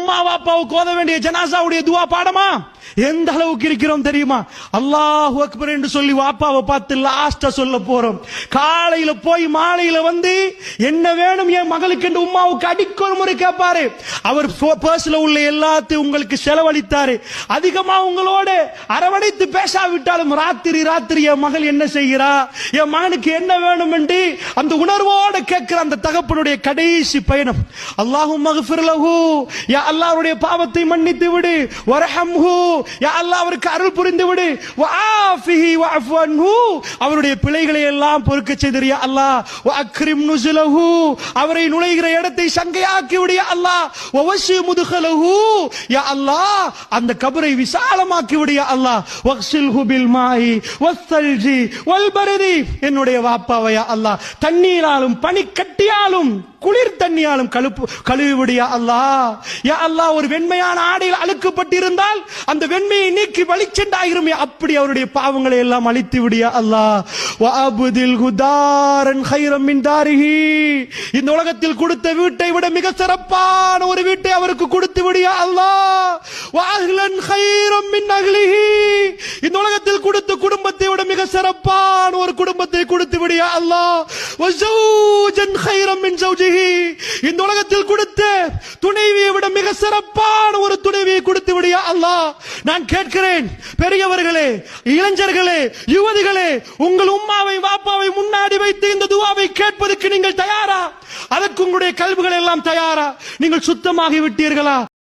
உம்மா வாப்பாவுக்கு ஓத வேண்டிய ஜனாசாவுடைய துவா பாடமா எந்த அளவுக்கு இருக்கிறோம் தெரியுமா? அல்லாஹு அக்பர் என்று சொல்லி வாப்பாவை பார்த்து லாஸ்டா சொல்ல போறோம். காலையில போய் மாலையில வந்து என்ன வேணும் என் மகளுக்கு என்று உம்மாவுக்கு அடிக்கொரு முறை கேட்பாரு. அவர் பர்ஸ்ல உள்ள எல்லாத்தையும் உங்களுக்கு செலவழித்தாரு. அதிகமா உங்களோட அரவணைத்து பேசாவிட்டாலும் ராத்திரி என் மகள் என்ன செய்கிறா, என் மகனுக்கு என்ன வேணும் என்று அந்த உணர்வோடு கேட்கிற அந்த தகப்பனுடைய கடைசி பயணம். அல்லாஹும்ம அக்ஃபிர் லஹு, யா அல்லாஹ் அவருடைய பாவத்தை மன்னித்து விடு. வர்ஹம்ஹு, யா அல்லாஹ் அவருக்கு அருள் புரிந்து விடு. வஆஃபிஹி வஅஃபு அன்ஹு, அவருடைய பிழைகளை எல்லாம் பொறுக்க செய்து யா அல்லாஹ். வஅக்ரிம் நுஸுலஹு, அவரை நுழைகிற இடத்தை சங்கையாக்கி விடு யா அல்லாஹ். வவஸி முத்கலஹு, யா அல்லாஹ் அந்த கபரை விசாலமாக்கி விடு யா அல்லாஹ். வக்ஸில்ஹு பில் மாஇ வஸ்ஸல்ஜி வல் பர்தி, என்னுடைய வாப்பாவை யா அல்லாஹ் தண்ணீராலும் பனிக்கட்டியாலும் குளிர் தண்ணியாலும் கழுவி விடு யா அல்லாஹ். யா அல்லாஹ் ஒரு வெண்மையான ஆடையில் அழுக்கப்பட்டிருந்தால் அந்த வெண்மையை நீக்கி வலிச்செண்டாயிரும், அப்படி அவருடைய பாவங்களை எல்லாம் அழித்து விடு யா அல்லாஹ். வஅப்தில் குதாரன் கைரம் மின் தாரிஹி, இந்த உலகத்தில் கொடுத்த வீட்டை விட மிக சிறப்பான ஒரு வீட்டை அவருக்கு கொடுத்து விடு யா அல்லாஹ். வஅஹ்லன் கைரம் மின் அஹ்லிஹி, இந்த உலகத்தில் கொடுத்த குடும்பத்தை விட மிக சிறப்பான ஒரு குடும்பத்தை கொடுத்து விடு யா அல்லாஹ். வஸௌஜன் கைரம் மின் ஜௌஜி, இந்த உலகத்தில் கொடுத்த துணைவியை விட மிக சிறப்பான ஒரு துணைவியை கொடுத்து விடு யா அல்லாஹ். நான் கேட்கிறேன், பெரியவர்களே, இளைஞர்களே, யுவதிகளே, உங்கள் உம்மாவை வாப்பாவை முன்னாடி வைத்து இந்த துஆவை கேட்பதற்கு நீங்கள் தயாரா? அதற்கு உங்களுடைய கல்விகள் எல்லாம் தயாரா? நீங்கள் சுத்தமாகி விட்டீர்களா?